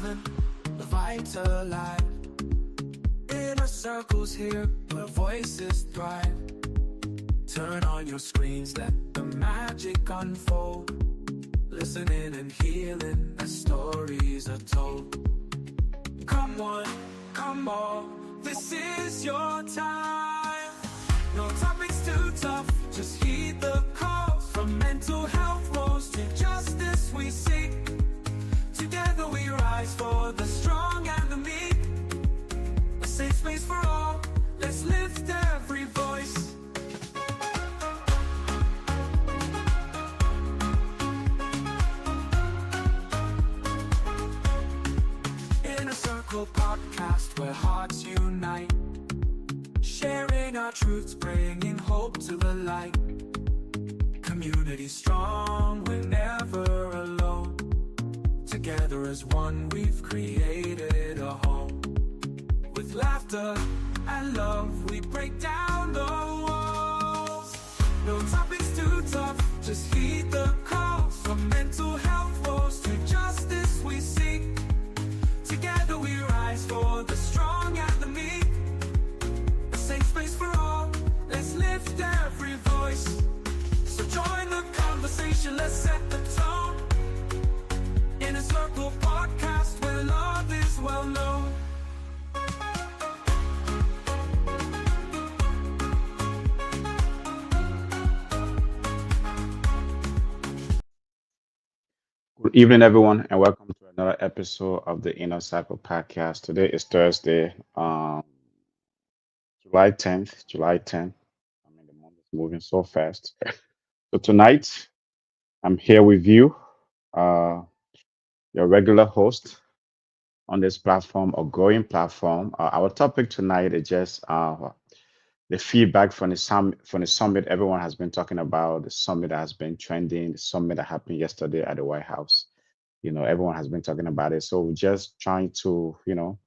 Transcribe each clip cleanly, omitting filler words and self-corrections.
the vitalize. Inner circles here where voices thrive. Turn on your screens, let the magic unfold. Listening and healing as stories are told. Come one, come all, this is your time. No topics too tough, just heed the calls. From mental health woes to justice we seek. Together we rise for the strong and the meek. A safe space for all, let's lift every voice. Inner Circle podcast where hearts unite. Sharing our truths, bringing hope to the light. Community strong, we're never alone. Together as one, we've created a home. With laughter and love, we break down the walls. No topics too tough, just heed the calls. From mental health woes to justice we seek. Together we rise for the strong and the meek. A safe space for all, let's lift every voice. So join the conversation, let's set the tone. Inner Circle podcast where love is well known. Good evening, everyone, and welcome to another episode of the Inner Cycle podcast. Today is Thursday, July 10th. July 10th. I mean, the month is moving so fast. So tonight, I'm here with you, uh, your regular host on this platform, or growing platform. Our topic tonight is just the feedback from the summit. Everyone has been talking about the summit that has been trending, the summit that happened yesterday at the White House. Everyone has been talking about it. So we're just trying to, so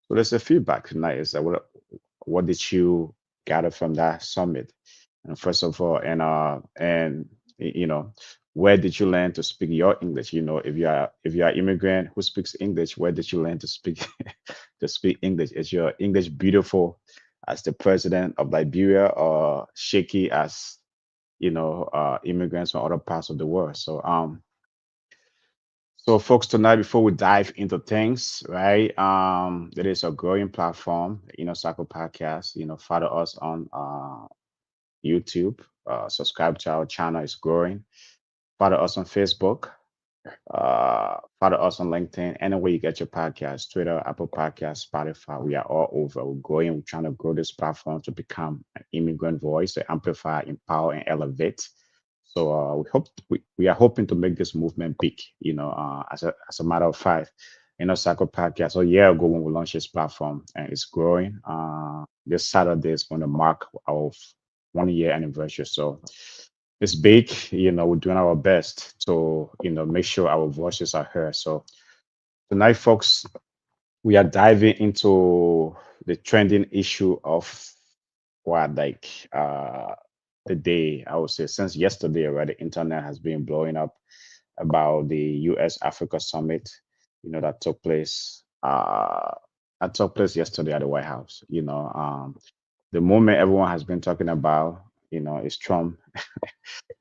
there's a feedback tonight. Is that what did you gather from that summit? And first of all, and where did you learn to speak your English? If you are immigrant who speaks English, where did you learn to speak to speak English? Is your English beautiful as the president of Liberia, or shaky as immigrants from other parts of the world? So, folks, tonight, before we dive into things, right? It is a growing platform, Cycle Podcast. Follow us on YouTube. Subscribe to our channel; it's growing. Follow us on Facebook. Follow us on LinkedIn. Anywhere you get your podcast, Twitter, Apple Podcasts, Spotify. We are all over. We're growing. We're trying to grow this platform to become an immigrant voice, to amplify, empower, and elevate. So we are hoping to make this movement big. As a matter of fact, Cycle Podcast a year ago when we launched this platform, and it's growing. This Saturday is going to mark our 1 year anniversary. So it's big. We're doing our best to make sure our voices are heard. So tonight, folks, we are diving into the trending issue of what the day, I would say, since yesterday already. The internet has been blowing up about the U.S. Africa summit, that took place. Yesterday at the White House. The moment everyone has been talking about, is Trump,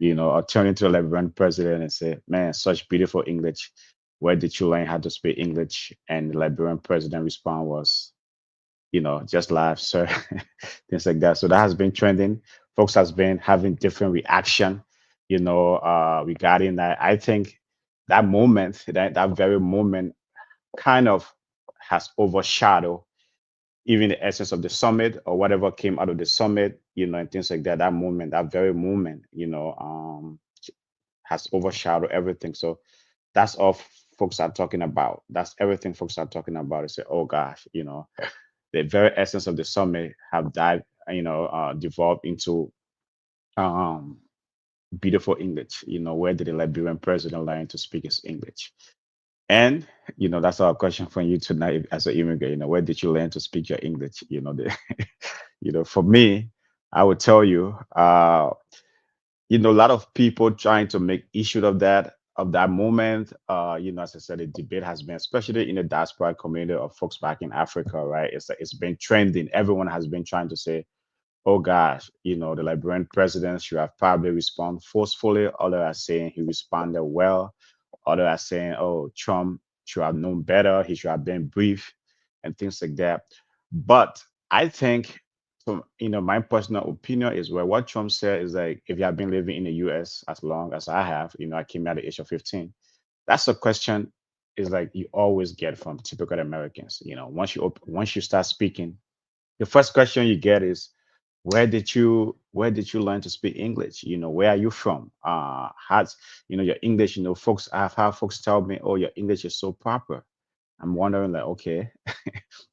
turning to the Liberian president and say, "Man, such beautiful English. Where did you learn how to speak English?" And the Liberian president response was, just laugh, sir, things like that. So that has been trending. Folks has been having different reaction, regarding that. I think that very moment kind of has overshadowed even the essence of the summit or whatever came out of the summit, and things like that. That very moment, has overshadowed everything. So that's all folks are talking about. That's everything folks are talking about. They say, oh gosh, the very essence of the summit have devolved into um, beautiful English. Where did the Liberian president learn to speak his English? And that's our question for you tonight as an immigrant. Where did you learn to speak your English? For me, I would tell you, a lot of people trying to make issue of that. of that moment, as I said, the debate has been, especially in the diaspora community of folks back in Africa, right? It's been trending. Everyone has been trying to say, oh gosh, the Liberian president should have probably responded forcefully. Others are saying he responded well. Others are saying, oh, Trump should have known better. He should have been brief and things like that. But I think, from my personal opinion is, well, what Trump said is like, if you have been living in the U.S. as long as I have, I came at the age of 15. That's a question is like you always get from typical Americans. Once you start speaking, the first question you get is, where did you learn to speak English? Where are you from? Has your English, folks, I've had folks tell me, oh, your English is so proper. I'm wondering, like, okay,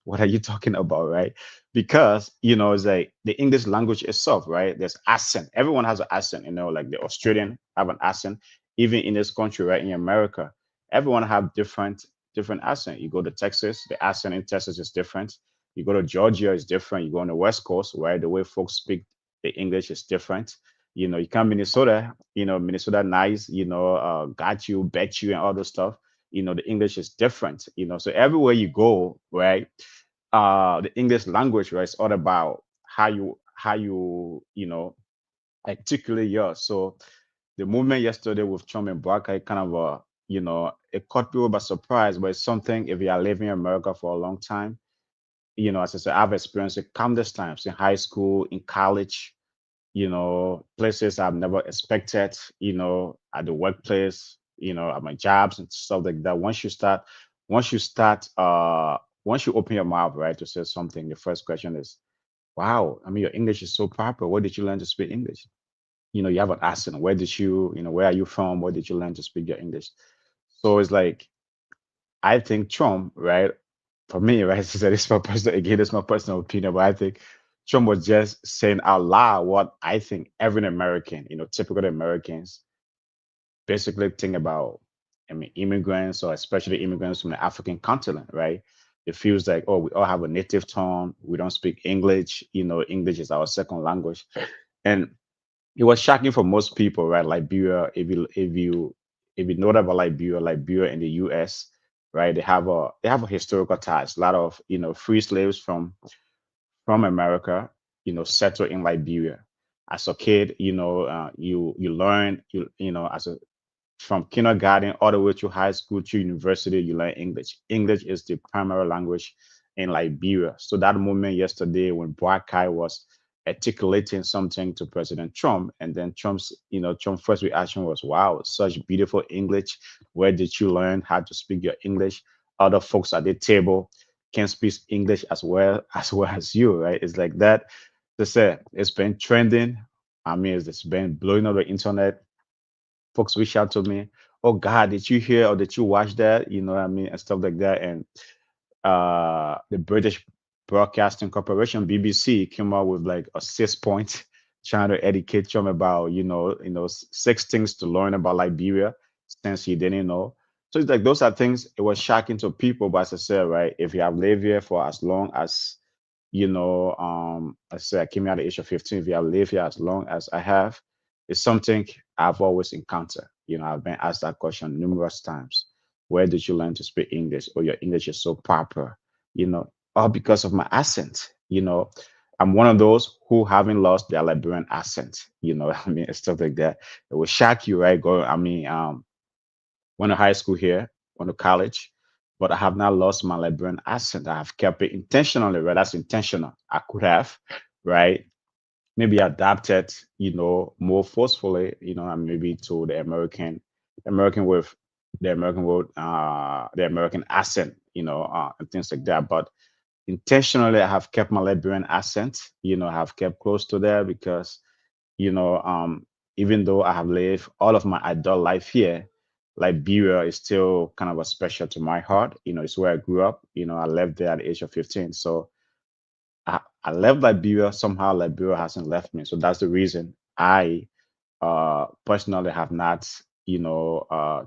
what are you talking about, right? Because it's like the English language itself, right? There's accent. Everyone has an accent, like the Australian have an accent. Even in this country, right, in America, everyone have different accent. You go to Texas, the accent in Texas is different. You go to Georgia, it's different. You go on the West Coast, right? The way folks speak the English is different. You come Minnesota, Minnesota nice, got you, bet you, and all those stuff. The English is different. So everywhere you go, right, the English language, right, is all about how you articulate yours. So the movement yesterday with Trump and Barker kind of it caught people by surprise, but it's something, if you are living in America for a long time, as I said, I've experienced it countless times in high school, in college, places I've never expected, at the workplace, at my jobs and stuff like that. Once you start, once you open your mouth, right, to say something, the first question is, wow, I mean, your English is so proper. Where did you learn to speak English? You have an accent. Where are you from? Where did you learn to speak your English? So it's like, I think Trump, right, for me, right, so it's my personal, again, it's my personal opinion, but I think Trump was just saying out loud what I think every American, typical Americans basically think about. I mean, immigrants, or especially immigrants from the African continent, right? It feels like, oh, we all have a native tongue. We don't speak English. English is our second language. And it was shocking for most people, right? Liberia, if you know about Liberia in the US, right? They have a historical ties. A lot of free slaves from America, settled in Liberia. As a kid, you learn, as a from kindergarten all the way to high school to university, you learn English. English is the primary language in Liberia. So that moment yesterday when Boakai was articulating something to President Trump, and then Trump's first reaction was, "Wow, such beautiful English. Where did you learn how to speak your English? Other folks at the table can speak English as well as you, right?" It's like that. To say it's been trending. I mean, it's been blowing up the internet. Folks reach out to me, oh God, did you hear or did you watch that, what I mean, and stuff like that. And the British Broadcasting Corporation, BBC, came out with like a 6 point trying to educate Trump about, 6 things to learn about Liberia since he didn't know. So it's like those are things, it was shocking to people. But as I said, right, if you have lived here for as long as I said, I came here at the age of 15. If you have lived here as long as I have, it's something I've always encountered. I've been asked that question numerous times. Where did you learn to speak English? Or your English is so proper, all because of my accent. I'm one of those who haven't lost their Liberian accent. I mean, and stuff like that. It will shock you, right? Went to high school here, went to college, but I have not lost my Liberian accent. I have kept it intentionally, right? That's intentional. I could have, right? Maybe adapted, more forcefully, and maybe to American with the American accent, and things like that. But intentionally, I have kept my Liberian accent, I have kept close to there because you know, um, even though I have lived all of my adult life here, Liberia is still kind of a special to my heart. It's where I grew up. I left there at the age of 15. So I left Liberia. Somehow Liberia hasn't left me. So that's the reason I personally have not,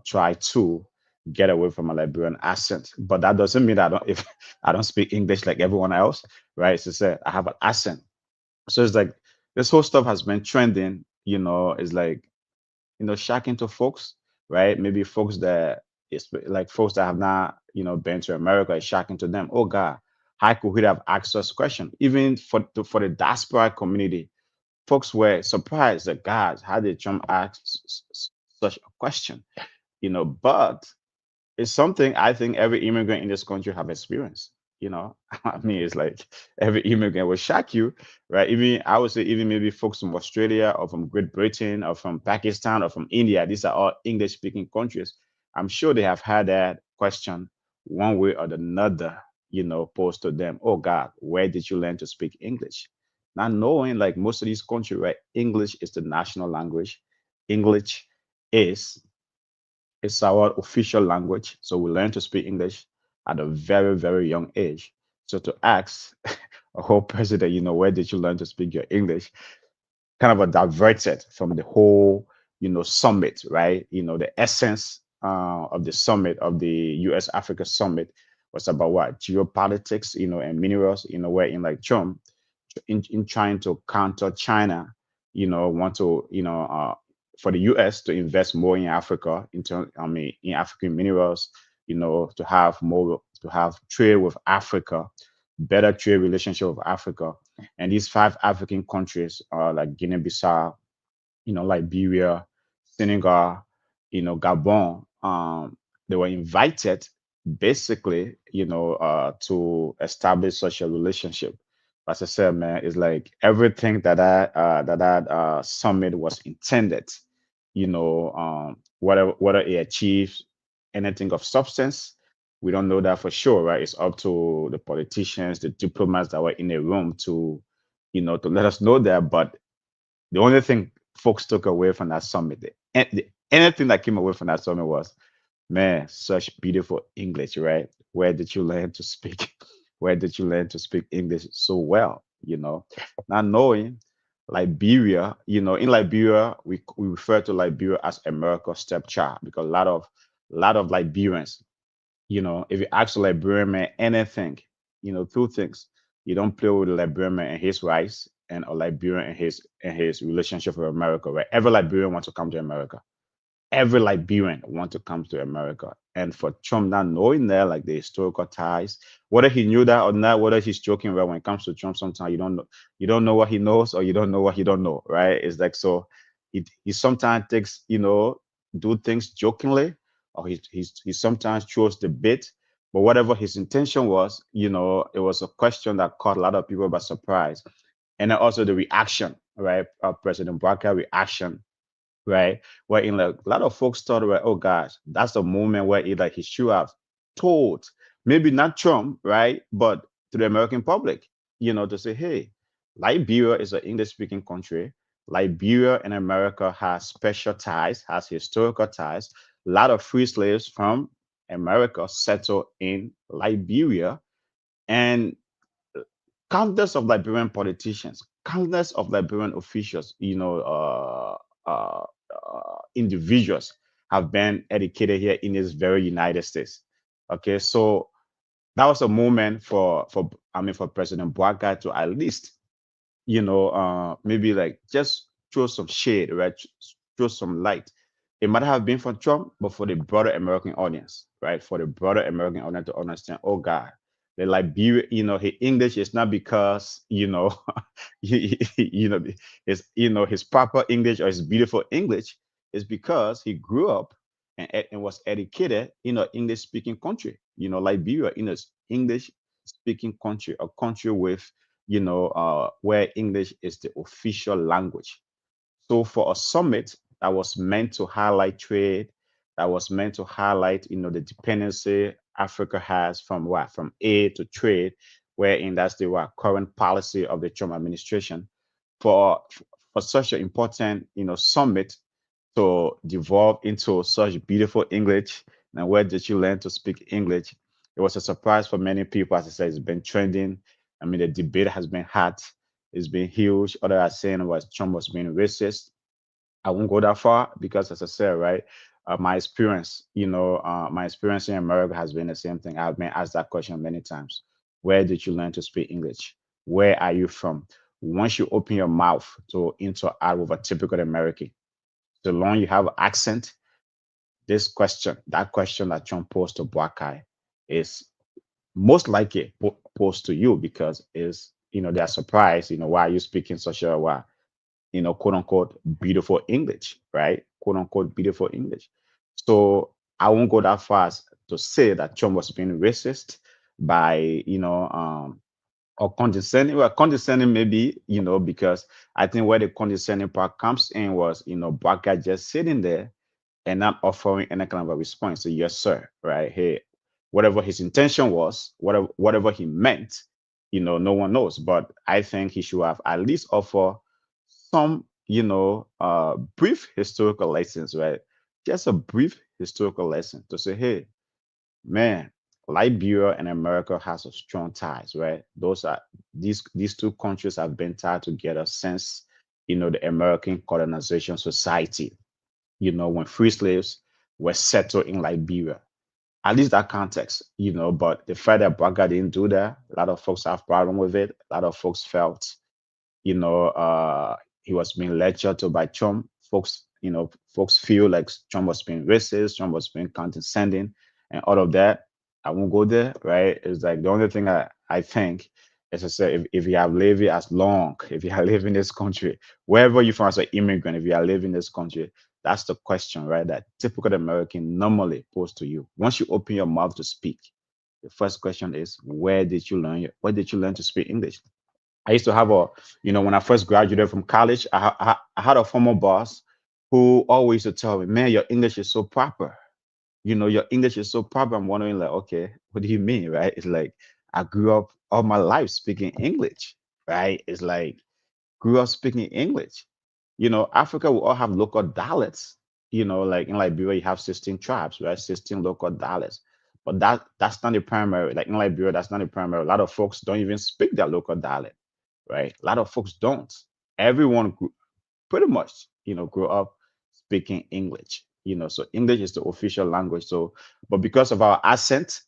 tried to get away from a Liberian accent. But that doesn't mean that I don't, if I don't speak English like everyone else, right? As I said, I have an accent. So it's like this whole stuff has been trending, is like, shocking to folks. right? Maybe folks that it's like folks that have not, been to America, it's shocking to them. Oh God, how could we have asked us question? Even for the diaspora community, folks were surprised that God, how did Trump ask such a question? But it's something I think every immigrant in this country have experienced. I mean, it's like every immigrant will shock you, right? Even I would say, even maybe folks from Australia or from Great Britain or from Pakistan or from India. These are all English-speaking countries. I'm sure they have had that question one way or another, posed to them. Oh God, where did you learn to speak English? Not knowing, like most of these countries, right? English is the national language. English is it's our official language. So we learn to speak English at a very, very young age. So to ask a whole president, where did you learn to speak your English? Kind of a diverted from the whole, summit, right? The essence of the summit, of the US Africa summit, was about what? Geopolitics, and minerals, where in like Trump, in trying to counter China, want to, for the US to invest more in Africa, I mean, in African minerals, to have trade with Africa, better trade relationship with Africa. And these five African countries are like Guinea-Bissau, Liberia, Senegal, Gabon. They were invited basically, to establish such a relationship. As I said, man, it's like everything that summit was intended. Whether it achieves anything of substance, we don't know that for sure, right? It's up to the politicians, the diplomats that were in the room to, to let us know that. But the only thing folks took away from that summit, anything that came away from that summit was, man, such beautiful English, right? Where did you learn to speak? Where did you learn to speak English so well? Not knowing Liberia, in Liberia, we refer to Liberia as America's stepchild because a lot of Liberians, if you ask a Liberian man anything, two things. You don't play with a Liberian man and his rights and a Liberian and his relationship with America, right? Every Liberian wants to come to America. Every Liberian want to come to America. And for Trump not knowing that, like the historical ties, whether he knew that or not, whether he's joking, right? When it comes to Trump, sometimes you don't know what he knows or you don't know what he don't know, right? It's like so he sometimes takes, do things jokingly, or he sometimes throws the bit. But whatever his intention was, it was a question that caught a lot of people by surprise. And then also the reaction, right? President Barker reaction, right? Where in like a lot of folks thought, right, oh gosh, that's the moment where he should have told, maybe not Trump, right, but to the American public, to say, hey, Liberia is an English-speaking country. Liberia and America has special ties, has historical ties. A lot of free slaves from America settled in Liberia, and countless of Liberian politicians, countless of Liberian officials, individuals have been educated here in this very United States. Okay, so that was a moment for President Boakai to at least maybe like just throw some shade, right? Throw some light. It might have been for Trump, but for the broader American audience, right? For the broader American audience to understand, oh God, the Liberia, his English is not because, his, his proper English or his beautiful English is because he grew up and was educated in an English speaking country, Liberia in an English speaking country, a country with where English is the official language. So for a summit that was meant to highlight trade, that was meant to highlight, the dependency Africa has from what? From aid to trade, wherein that's the current policy of the Trump administration. For such an important, summit to devolve into such beautiful English, and where did you learn to speak English? It was a surprise for many people. As I said, it's been trending. I mean, the debate has been hot. It's been huge. Others are saying was Trump was being racist. I won't go that far because, as I said, right, my experience in America has been the same thing. I've been asked that question many times. Where did you learn to speak English? Where are you from? Once you open your mouth to interact with a typical American, so long you have an accent, this question, that question that Trump posed to Black Eye, is most likely posed to you because is they're surprised. Why are you speaking such a quote unquote beautiful English, right? Quote unquote beautiful English. So I won't go that far as to say that Trump was being racist by or condescending. Well, condescending maybe, because I think where the condescending part comes in was, Black guy just sitting there and not offering any kind of a response. So yes, sir, right? Hey, whatever his intention was, whatever he meant, no one knows. But I think he should have at least offer some, brief historical lessons, right? Just a brief historical lesson to say, hey, man, Liberia and America has a strong ties, right? These two countries have been tied together since the American colonization society. When free slaves were settled in Liberia. At least that context, but the fact that Braga didn't do that, a lot of folks have problem with it. A lot of folks felt you know, he was being lectured to by Trump. Folks feel like Trump was being racist, Trump was being condescending, and all of that. I won't go there, right? It's like the only thing I think, as I said, if you have lived here as long, if you have lived in this country, wherever you from as an immigrant, if you are living in this country, that's the question, right? That typical American normally pose to you. Once you open your mouth to speak, the first question is, where did you learn to speak English? I used to have when I first graduated from college, I had a former boss who always used to tell me, man, your English is so proper. Your English is so proper. I'm wondering, like, okay, what do you mean, right? It's like I grew up all my life speaking English, right? It's like grew up speaking English. Africa will all have local dialects. Like in Liberia, you have 16 tribes, right? 16 local dialects. But that's not the primary. Like in Liberia, that's not the primary. A lot of folks don't even speak their local dialect, right? A lot of folks don't. Everyone pretty much, grew up speaking English. So English is the official language. So, but because of our accent,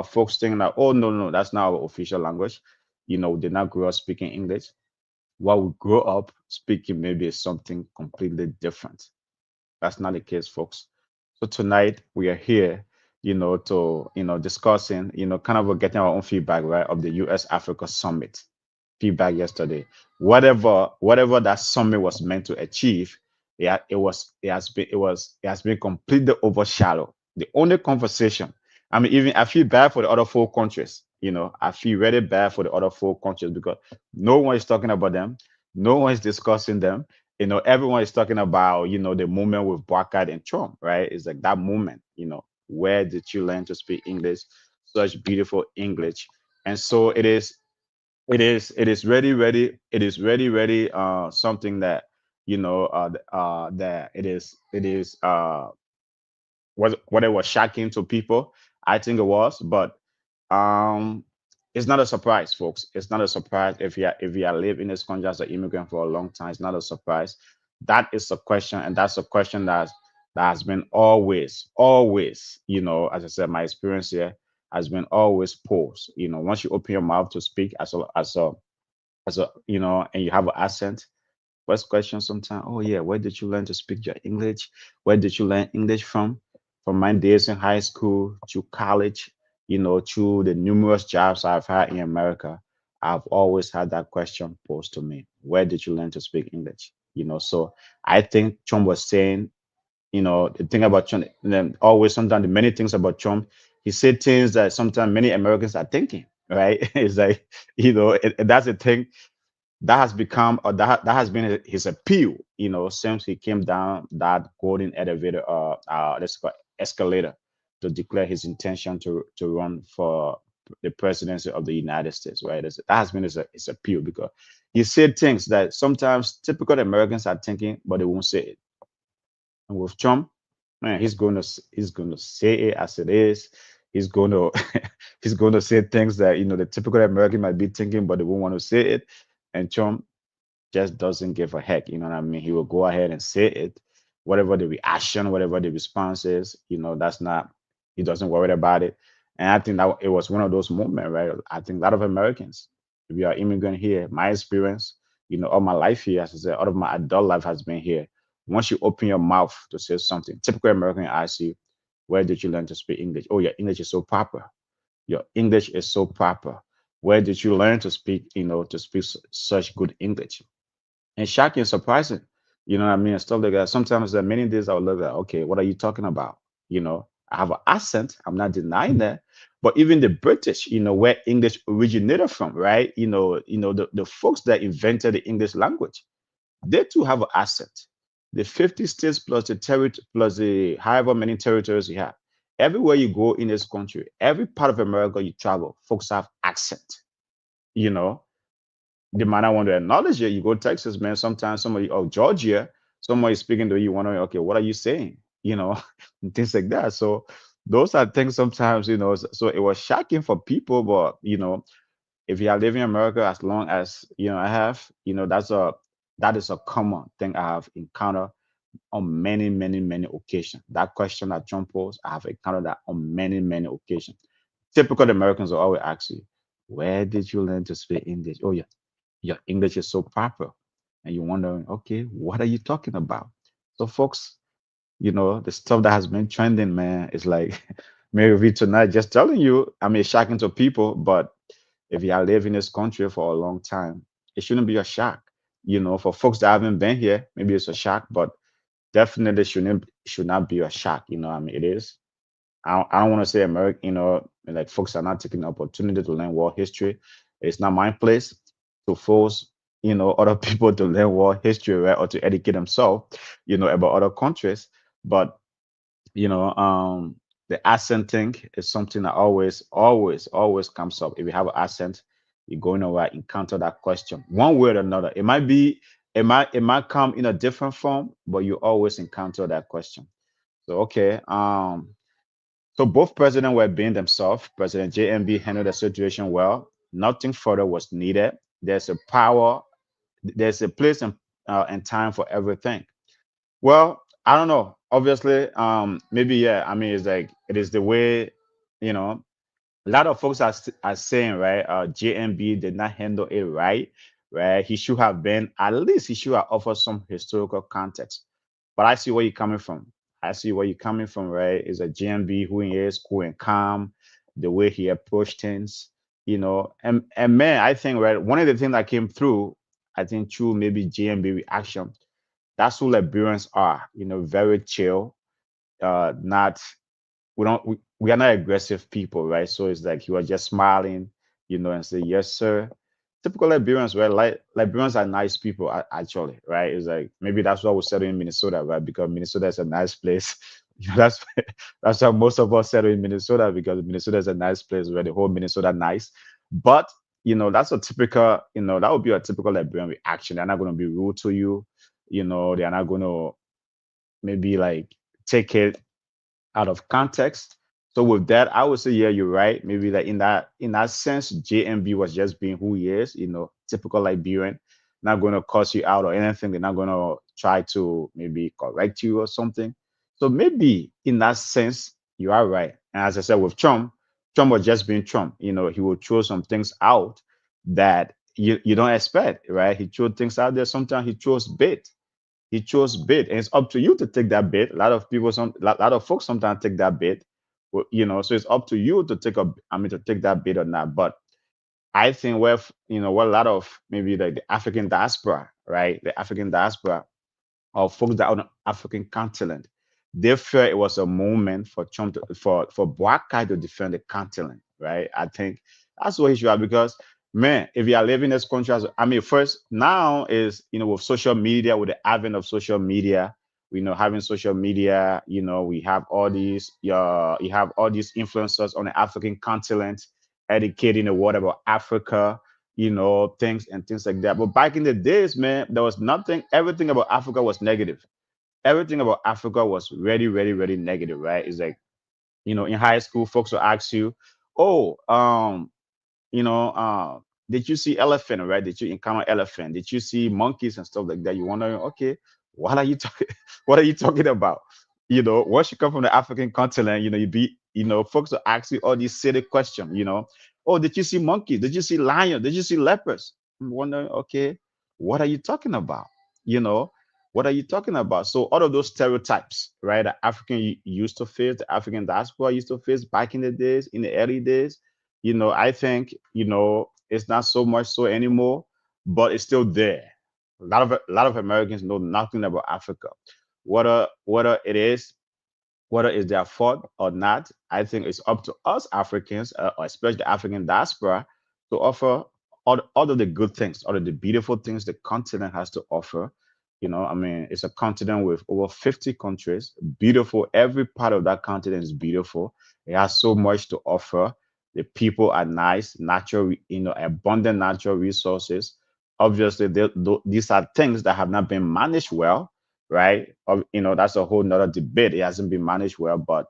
folks think that, oh no, no, that's not our official language. We did not grow up speaking English. What we grow up speaking maybe is something completely different. That's not the case, folks. So tonight we are here, to discussing, kind of getting our own feedback, right, of the U.S. Africa Summit. Feedback yesterday. Whatever that summit was meant to achieve, it has been completely overshadowed. The only conversation. I mean, even I feel bad for the other four countries. I feel really bad for the other four countries because no one is talking about them. No one is discussing them. Everyone is talking about, the moment with Barkat and Trump, right? It's like that moment, where did you learn to speak English? Such beautiful English. And so it is really something that that was what it was shocking to people. I think it was, but um, it's not a surprise, folks. It's not a surprise if you are living in this country as an immigrant for a long time. It's not a surprise. That is a question, and that's a question that has been always, as I said, my experience here has been always posed. Once you open your mouth to speak as a and you have an accent. First question sometimes, oh yeah, where did you learn to speak your English? Where did you learn English from? From my days in high school to college, through the numerous jobs I've had in America, I've always had that question posed to me. Where did you learn to speak English? So I think Trump was saying, the thing about Trump, and then always sometimes the many things about Trump, he said things that sometimes many Americans are thinking, right? It's like, that's the thing that has become or that has been his appeal since he came down that golden elevator let's call it escalator to declare his intention to run for the presidency of the United States, right? That has been his appeal because he said things that sometimes typical Americans are thinking but they won't say it. And with Trump, man, he's going to say it as it is. He's going to he's going to say things that the typical American might be thinking but they won't want to say it. And Trump just doesn't give a heck. You know what I mean? He will go ahead and say it, whatever the reaction, whatever the response is. That's not. He doesn't worry about it. And I think that it was one of those moments, right? I think a lot of Americans, if you are immigrant here, my experience, all my life here, as I said, all of my adult life has been here. once you open your mouth to say something, typical American asks you, where did you learn to speak English? Oh, your English is so proper. Your English is so proper. Where did you learn to speak, to speak such good English? And shocking, surprising. You know what I mean? And stuff like that. Sometimes there are many days I would look at, okay, what are you talking about? I have an accent. I'm not denying that. But even the British, where English originated from, right? The folks that invented the English language, they too have an accent. The 50 states plus the territory plus the however many territories you have. Everywhere you go in this country, every part of America you travel, folks have accent. You know, they might not want to acknowledge it. You go to Texas, man. Sometimes somebody, or Georgia, somebody speaking to you, wondering, okay, what are you saying? And things like that. So those are things sometimes, so it was shocking for people, but if you are living in America as long as I have, that is a common thing I have encountered on many, many, many occasions. That question that Trump posed, I have encountered that on many, many occasions. Typical Americans will always ask you, where did you learn to speak English? Oh, yeah, your English is so proper. And you're wondering, okay, what are you talking about? So, folks, the stuff that has been trending, man, is like maybe tonight, just telling you, I mean, it's shocking to people, but if you are living in this country for a long time, it shouldn't be a shock. For folks that haven't been here, maybe it's a shock, but definitely should not be a shock. I mean, it is. I don't want to say America, like folks are not taking the opportunity to learn world history. It's not my place to force, other people to learn world history, right, or to educate themselves, about other countries. But you know, the accent thing is something that always, always, always comes up. If you have an accent, you're going to encounter that question one way or another. It might come in a different form, but you always encounter that question. So okay, so both presidents were being themselves. President JMB handled the situation well. Nothing further was needed. There's a place and time for everything. Well, I don't know. Obviously, maybe yeah. I mean, it's like it is the way, you know. A lot of folks are saying, right? JMB did not handle it right, right? He should have been at least he should have offered some historical context. But I see where you're coming from. I see where you're coming from, right? Is a JMB who he is, cool and calm, the way he approached things, and man, I think right one of the things that came through, I think through maybe JMB reaction, that's who Liberians are, very chill, not we are not aggressive people, right? So it's like you are just smiling, and say yes, sir. Typical Liberians, right? Like Liberians are nice people, actually, right? It's like maybe that's what we settle in Minnesota, right? Because Minnesota is a nice place. That's that's how most of us settle in Minnesota because Minnesota is a nice place, where the whole Minnesota nice. But that's a typical, that would be a typical Liberian reaction. They're not going to be rude to you. They're not going to maybe like take it out of context. So with that, I would say, yeah, you're right. Maybe that in that sense, JMB was just being who he is, typical Liberian, not going to cuss you out or anything. They're not going to try to maybe correct you or something. So maybe in that sense, you are right. And as I said with Trump, Trump was just being Trump. He will throw some things out that you don't expect, right? He throws things out there. Sometimes he throws bait. He chose bait, and it's up to you to take that bait. A lot of people, lot of folks sometimes take that bait, so it's up to you to to take that bait or not. But I think what a lot of maybe like the African diaspora, right? The African diaspora or folks that are on the African continent, they felt it was a moment for Trump for black guy to defend the continent, right? I think that's what he should have because man, if you are living in this country, I mean, first now is with social media, with the advent of social media, having social media, we have all these you have all these influencers on the African continent educating the world about Africa, things like that. But back in the days, man, there was nothing, everything about Africa was negative. Everything about Africa was really, really, really negative, right? It's like, in high school, folks will ask you, oh, you know, did you see elephant, right? Did you encounter elephant? Did you see monkeys and stuff like that? You wonder, okay, what are you talking? What are you talking about? Once you come from the African continent, folks will ask you all these silly questions. Oh, did you see monkeys? Did you see lions? Did you see leopards? I'm wondering, okay, what are you talking about? You know, What are you talking about? So all of those stereotypes, right? That African used to face, the African diaspora used to face back in the days, in the early days. I think it's not so much so anymore, but it's still there. A lot of Americans know nothing about Africa. Whether it is whether it's their fault or not, I think it's up to us Africans, or especially the African diaspora, to offer all of the good things, all of the beautiful things the continent has to offer. I mean, it's a continent with over 50 countries, beautiful. Every part of that continent is beautiful. It has so much to offer. The people are nice, natural, abundant natural resources. Obviously, these are things that have not been managed well, right? That's a whole nother debate. It hasn't been managed well, but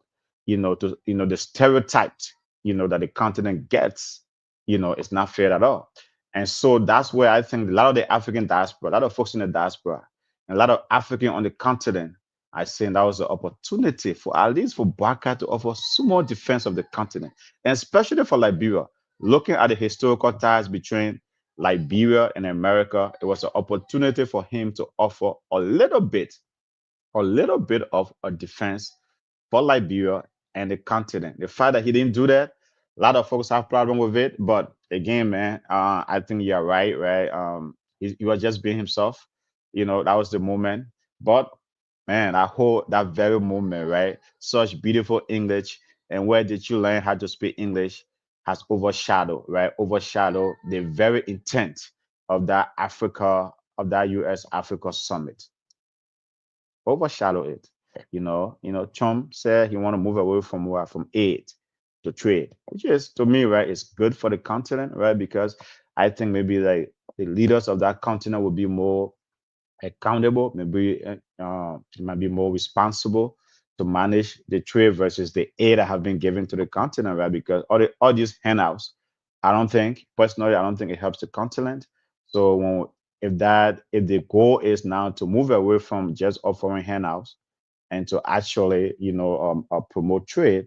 the stereotypes, that the continent gets, it's not fair at all. And so that's where I think a lot of the African diaspora, a lot of folks in the diaspora, and a lot of African on the continent are saying that was an opportunity for at least for Baka to offer some more defense of the continent, and especially for Liberia. Looking at the historical ties between Liberia and America, it was an opportunity for him to offer a little bit of a defense for Liberia and the continent. The fact that he didn't do that, a lot of folks have problem with it. But again, man, I think you're right, right? He was just being himself. That was the moment. But man, that very moment, right? Such beautiful English, and where did you learn how to speak English has overshadowed, right? Overshadowed the very intent of that U.S. Africa summit, overshadow it. Trump said he want to move away from what? From aid to trade, which is to me, right, is good for the continent, right? Because I think maybe like the leaders of that continent will be more accountable, maybe it might be more responsible to manage the trade versus the aid that have been given to the continent, right? Because all these handouts, I don't think it helps the continent. So if the goal is now to move away from just offering handouts and to actually, promote trade,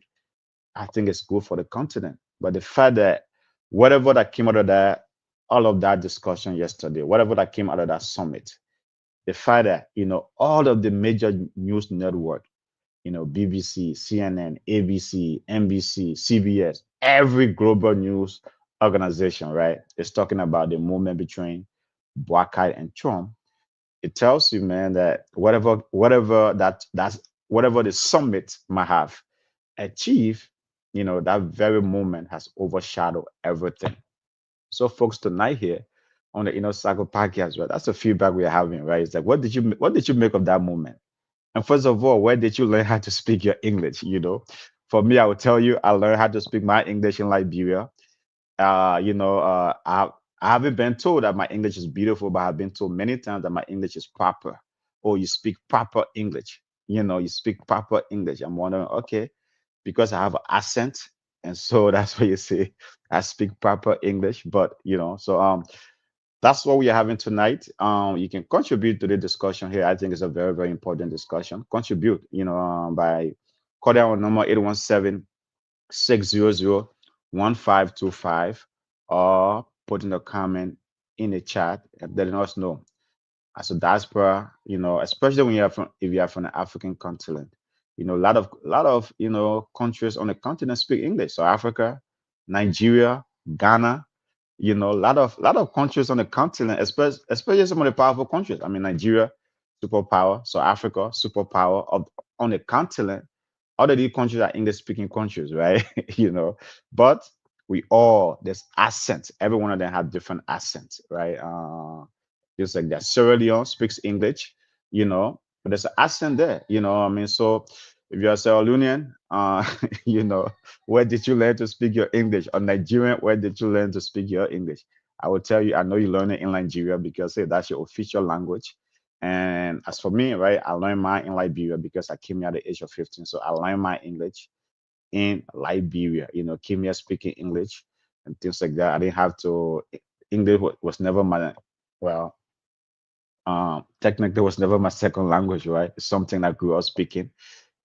I think it's good for the continent. But the fact that whatever that came out of that, all of that discussion yesterday, whatever that came out of that summit, the fact that all of the major news network, BBC, CNN, ABC, NBC, CBS, every global news organization, right, is talking about the moment between Boakai and Trump. It tells you, man, that whatever the summit might have achieved, that very moment has overshadowed everything. So, folks, tonight here on the Inner Circle podcast, right, that's the feedback we're having, right? It's like, what did you make of that moment? And first of all, where did you learn how to speak your English? For me, I will tell you, I learned how to speak my English in Liberia. I haven't been told that my English is beautiful, but I've been told many times that my English is proper. Oh, you speak proper English. You speak proper English. I'm wondering, okay, because I have an accent, and so that's why you say I speak proper English. But so that's what we are having tonight. You can contribute to the discussion here. I think it's a very, very important discussion. Contribute, by calling our number 817-600-1525, or putting a comment in the chat and letting us know. As a diaspora, especially when if you are from the African continent, a lot of countries on the continent speak English. So Africa, Nigeria, Ghana, a lot of countries on the continent, especially some of the powerful countries. I mean, Nigeria, superpower. So Africa, superpower on the continent. All of these countries are English speaking countries, right? But there's accents. Every one of them have different accents, right? Just like that. Sierra Leone speaks English, but there's an accent there, I mean, so if you're a Sierra Leonean, where did you learn to speak your English? Or Nigerian, where did you learn to speak your English? I will tell you, I know you learn it in Nigeria because hey, that's your official language. And as for me, right, I learned mine in Liberia because I came here at the age of 15. So I learned my English in Liberia, came here speaking English and things like that. I didn't have to, English was never well, technically was never my second language, right? It's something I grew up speaking.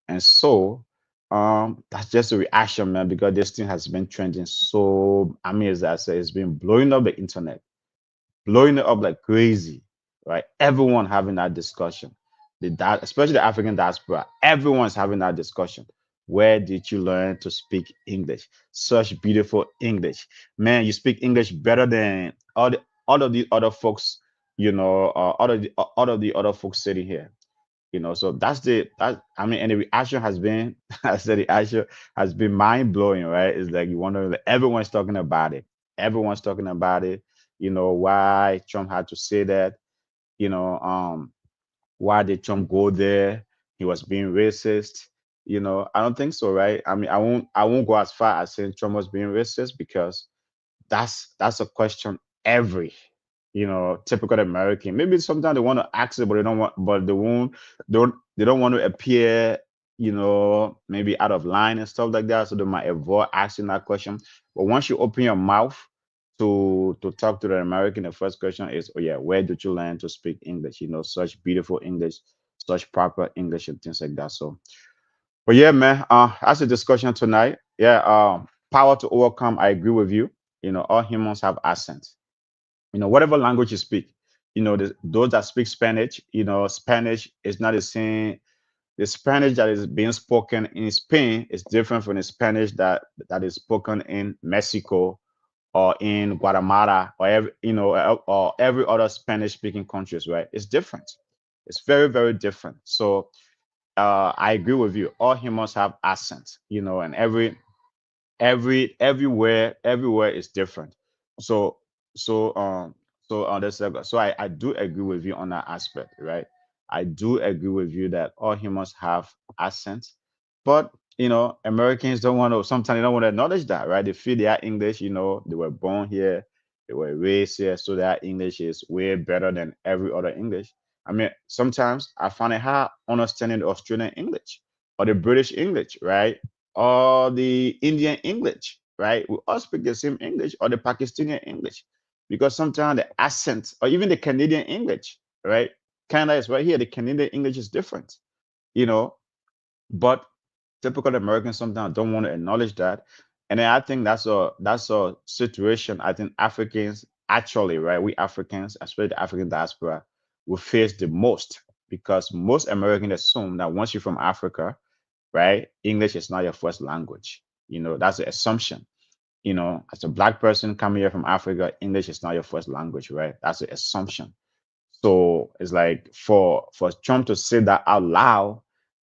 And so that's just a reaction, man, because this thing has been trending. So I mean, as I said, it's been blowing up the internet, blowing it up like crazy, right? Everyone having that discussion. especially the African diaspora, everyone's having that discussion. Where did you learn to speak English? Such beautiful English, man. You speak English better than all of the other folks. All of the other folks sitting here. So that I mean, and the reaction has been, I said the reaction has been mind blowing, right? It's like you wonder, like, everyone's talking about it. Everyone's talking about it. Why Trump had to say that. You know, why did Trump go there? He was being racist. I don't think so, right? I mean, I won't go as far as saying Trump was being racist, because that's a question every typical American. Maybe sometimes they want to ask it, but they don't want to appear, maybe out of line and stuff like that. So they might avoid asking that question. But once you open your mouth to talk to the American, the first question is, oh yeah, where did you learn to speak English? Such beautiful English, such proper English and things like that. So, but yeah, man, that's a discussion tonight. Yeah, power to overcome. I agree with you. All humans have accents. Whatever language you speak. Those that speak Spanish. Spanish is not the same. The Spanish that is being spoken in Spain is different from the Spanish that is spoken in Mexico or in Guatemala or every other Spanish speaking countries, right? It's different. It's very, very different. So I agree with you. All humans have accents, and everywhere is different. So so on this so I do agree with you on that aspect, right? I do agree with you that all humans have accents, but Americans don't want to, sometimes they don't want to acknowledge that, right? They feel they are English. They were born here, they were raised here, so their English is way better than every other English. I mean, sometimes I find it hard understanding the Australian English or the British English, right? Or the Indian English, right? We all speak the same English, or the Pakistani English, because sometimes the accent, or even the Canadian English, right? Canada is right here. The Canadian English is different, you know, but typical Americans sometimes don't want to acknowledge that. And then I think that's a situation I think Africans actually, right? We Africans, especially the African diaspora, will face the most, because most Americans assume that once you're from Africa, right? English is not your first language. That's the assumption. As a black person coming here from Africa, English is not your first language, right? That's the assumption. So it's like for Trump to say that out loud,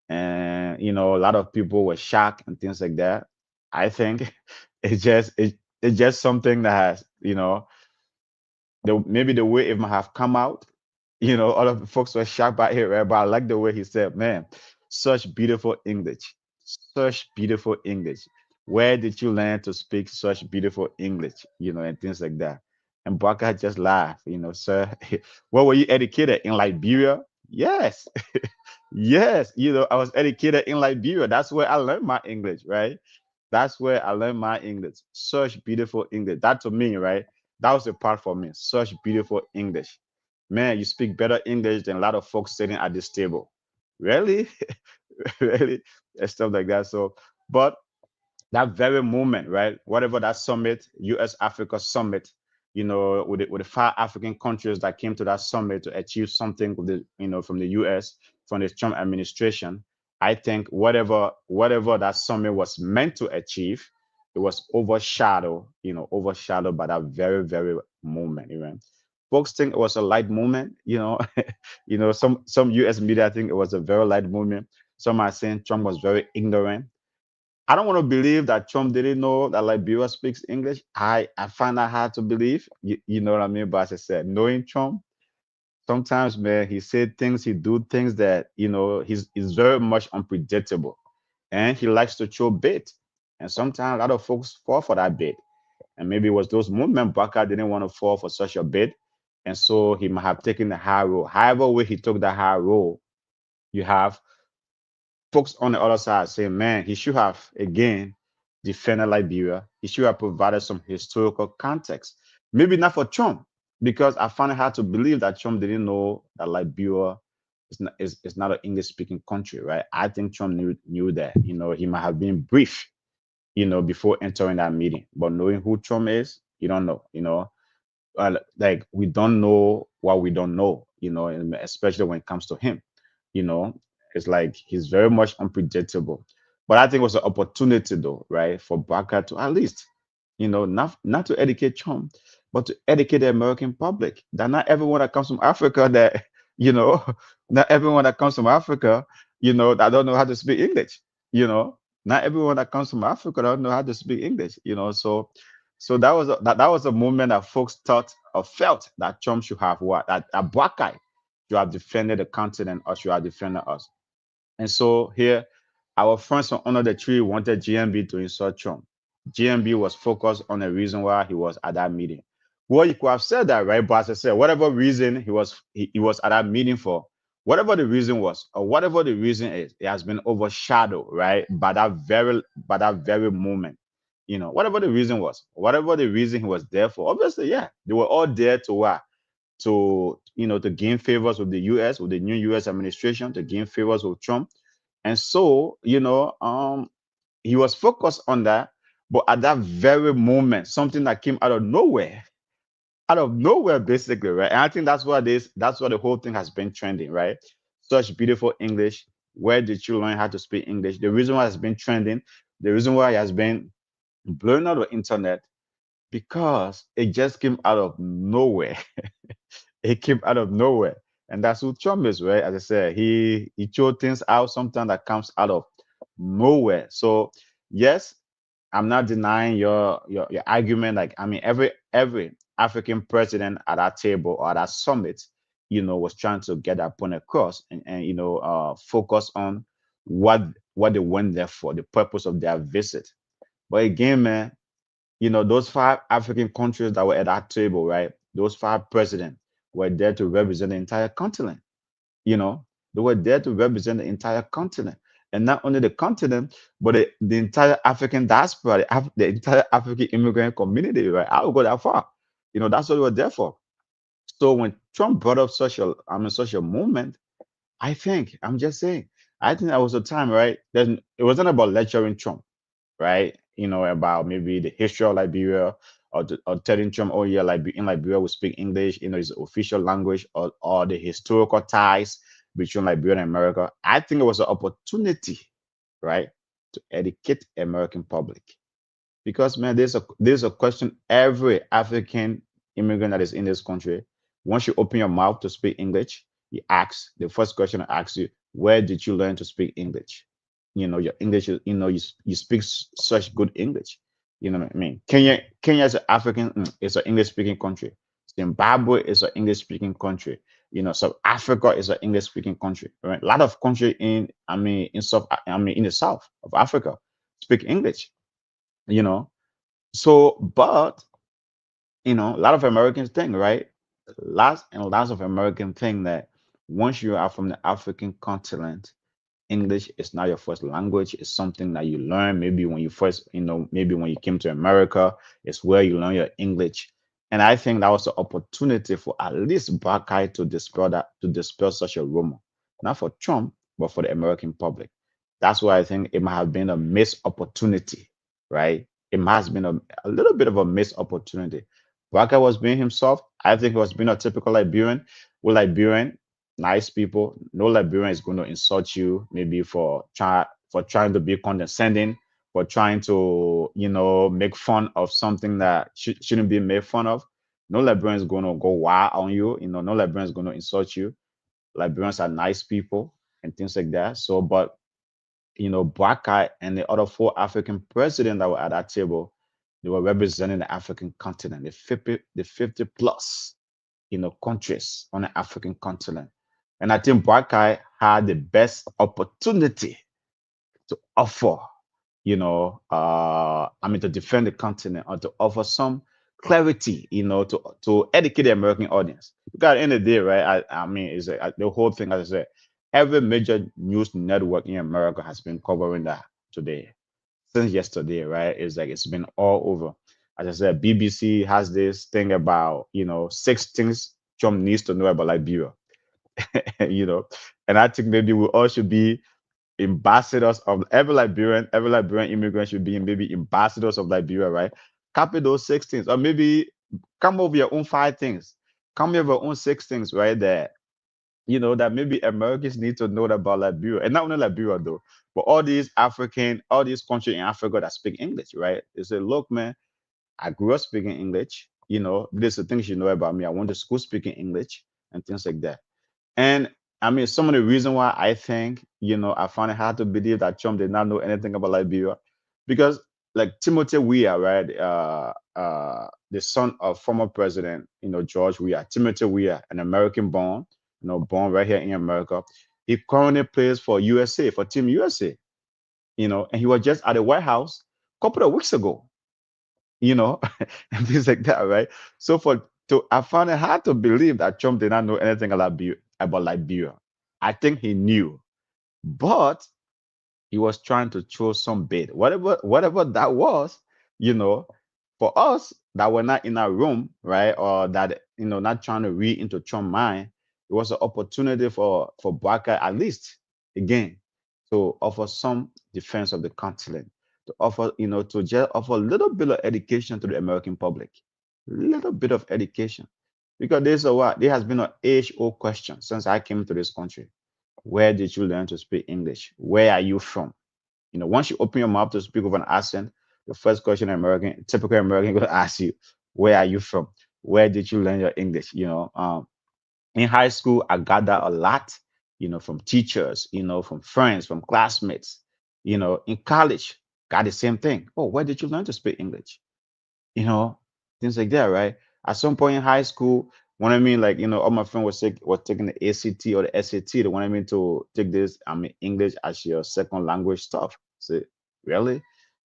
and a lot of people were shocked and things like that. I think it's just something that has, maybe the way it might have come out, all of the folks were shocked by it, right? But I like the way he said, man, such beautiful English, such beautiful English. Where did you learn to speak such beautiful English, and things like that? And Baka just laughed, sir. Where were you educated? In Liberia? Yes. Yes. I was educated in Liberia. That's where I learned my English, right? That's where I learned my English. Such beautiful English. That to me, right? That was the part for me. Such beautiful English. Man, you speak better English than a lot of folks sitting at this table. Really? Really? And stuff like that. So, but that very moment, right? Whatever that summit, US Africa summit, with the 5 African countries that came to that summit to achieve something with from the US, from the Trump administration. I think whatever that summit was meant to achieve, it was overshadowed by that very, very moment, Folks think it was a light moment, some US media think it was a very light moment. Some are saying Trump was very ignorant. I don't want to believe that Trump didn't know that Liberia speaks English. I find that hard to believe. You know what I mean? But as I said, knowing Trump, sometimes, man, he said things, he do things that, he's very much unpredictable. And he likes to throw bait. And sometimes a lot of folks fall for that bait. And maybe it was those movement Baka didn't want to fall for such a bait. And so he might have taken the high road. However way he took the high road, you have folks on the other side saying, man, he should have again defended Liberia. He should have provided some historical context. Maybe not for Trump, because I find it hard to believe that Trump didn't know that Liberia is not an English speaking country, right? I think Trump knew that. He might have been brief, before entering that meeting. But knowing who Trump is, you don't know, like we don't know what we don't know, and especially when it comes to him. You know, it's like he's very much unpredictable. But I think it was an opportunity though, right, for Barker to at least, not to educate Trump, but to educate the American public that not everyone that comes from Africa that, you know, not everyone that comes from Africa, that don't know how to speak English, you know. Not everyone that comes from Africa don't know how to speak English, so that was a moment that folks thought or felt that Trump should have what that black guy should have defended the continent or should have defended us. And so here, our friends from under the tree wanted GMB to insult Trump. GMB was focused on the reason why he was at that meeting. Well, you could have said that, right? But as I said, whatever reason he was at that meeting for, whatever the reason was, or whatever the reason is, it has been overshadowed, right? By that very moment. Whatever the reason was, whatever the reason he was there for, obviously, yeah, they were all there to what? To gain favors with the US, with the new US administration, to gain favors with Trump. And so, he was focused on that. But at that very moment, something that came out of nowhere, basically, right? And I think that's what the whole thing has been trending, right? Such beautiful English. Where did you learn how to speak English? The reason why it's been trending, the reason why it has been blowing out the internet, because it just came out of nowhere. It came out of nowhere. And that's who Trump is, right? As I said, he throw things out sometimes that comes out of nowhere. So yes, I'm not denying your argument. Like, I mean, every African president at that table or at that summit, was trying to get that point across and focus on what what they went there for, the purpose of their visit. But again, man, those five African countries that were at that table, right? Those five presidents were there to represent the entire continent. You know, they were there to represent the entire continent. And not only the continent, but the entire African diaspora, the entire African immigrant community, right? I would go that far. That's what they were there for. So when Trump brought up such a moment, I'm just saying, I think that was a time, right? Then it wasn't about lecturing Trump, right? About maybe the history of Liberia or telling Trump, oh yeah, like in Liberia we speak English, it's official language, or the historical ties between Liberia and America. I think it was an opportunity, right, to educate American public. Because man, there's a question every African immigrant that is in this country, once you open your mouth to speak English, the first question I ask you, where did you learn to speak English? Your English is, you speak such good English. You know what I mean? Kenya is an African, it's an English speaking country. Zimbabwe is an English speaking country. South Africa is an English speaking country. Right? A lot of country in the south of Africa speak English. You know, so, but a lot of Americans think, right? Lots of Americans think that once you are from the African continent, English is not your first language. It's something that you learn maybe when you first, maybe when you came to America, it's where you learn your English. And I think that was the opportunity for at least Buckeye to dispel such a rumor, not for Trump, but for the American public. That's why I think it might have been a missed opportunity, right? It might have been a little bit of a missed opportunity. Buckeye was being himself. I think he was being a typical Liberian. We're Liberian, nice people. No Liberian is going to insult you, maybe for trying to be condescending, for trying to make fun of something that shouldn't be made fun of. No Liberian is going to go wild on you. No Liberian is going to insult you. Liberians are nice people and things like that. So, but Buckeye and the other four African presidents that were at that table, they were representing the African continent, the 50 plus countries on the African continent. And I think Buckeye had the best opportunity to offer, to defend the continent or to offer some clarity, to educate the American audience. Because at the end of the day, right? The whole thing, as I said, every major news network in America has been covering that today, since yesterday, right? It's like it's been all over. As I said, BBC has this thing about, 6 things Trump needs to know about Liberia, you know, and I think maybe we all should be ambassadors of every Liberian immigrant should be maybe ambassadors of Liberia, right? Copy those 6 things, or maybe come up with your own 5 things, come up with your own 6 things, right there that maybe Americans need to know about Liberia, and not only Liberia though, but all these countries in Africa that speak English, right? They say, look, man, I grew up speaking English. There's the things you know about me. I went to school speaking English and things like that. And I mean, some of the reason why I think, I find it hard to believe that Trump did not know anything about Liberia, because like Timothy Weah, right, the son of former president, George Weah, Timothy Weah, an American born, born right here in America. He currently plays for USA, for Team USA, and he was just at the White House a couple of weeks ago, you know, and things like that, right? So I found it hard to believe that Trump did not know anything about Liberia. I think he knew, but he was trying to throw some bait, whatever that was, you know, for us that were not in our room, right, or that not trying to read into Trump's mind. It was an opportunity for Barker at least again to offer some defense of the continent, to offer, to just offer a little bit of education to the American public, little bit of education, because there has been an age-old question since I came to this country. Where did you learn to speak English? Where are you from? Once you open your mouth to speak with an accent, the first question typical American, going to ask you, where are you from? Where did you learn your English? In high school, I got that a lot, from teachers, from friends, from classmates. In college, got the same thing. Oh, where did you learn to speak English? you know, things like that, right? At some point in high school, when I mean, like, all my friends was taking the ACT or the SAT, they wanted me to take this, English as your second language stuff. So, really?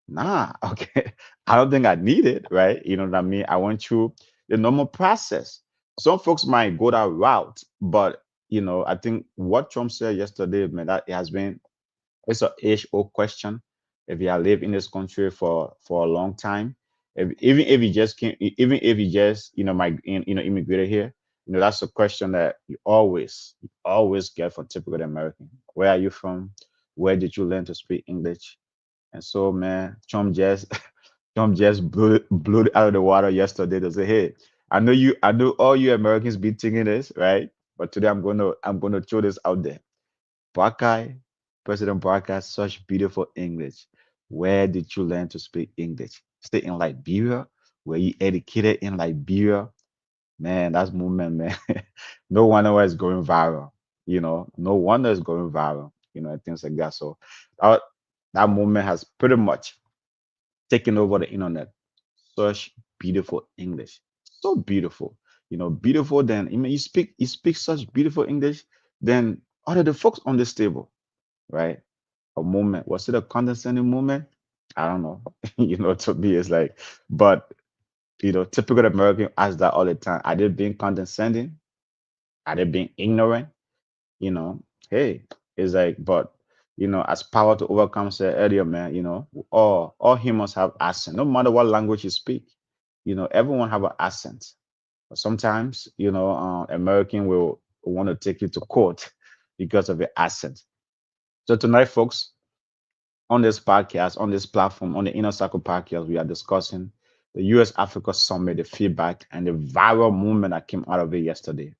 Nah, okay. I don't think I need it, right? You know what I mean? I went through the normal process. Some folks might go that route, but, I think what Trump said yesterday, man, that it has been it's an age-old question. If you have lived in this country for a long time, even if you just came, even if you just immigrated here, that's a question that you always get from typical American. Where are you from? Where did you learn to speak English? And so, man, Trump just blew it out of the water yesterday to say, hey, I know all you Americans be thinking this, right? But today I'm gonna throw this out there. Buckeye, President Buckeye, such beautiful English. Where did you learn to speak English? Stay in Liberia? Were you educated in Liberia? Man, that's movement, man. No wonder why it's going viral. No wonder it's going viral, and things like that. So that, that movement has pretty much taken over the internet. Such beautiful English. So beautiful. Beautiful then. You speak such beautiful English, then other the folks on this table, right? A moment. Was it a condescending moment? I don't know. To me, it's like, but typical American ask that all the time. Are they being condescending? Are they being ignorant? You know, hey, it's like, but as power to overcome said earlier, man, all humans have accent, no matter what language you speak. Everyone have an accent. But sometimes, American will want to take you to court because of your accent. So tonight, folks, on this podcast, on this platform, on the Inner Circle podcast, we are discussing the US Africa Summit, the feedback, and the viral movement that came out of it yesterday.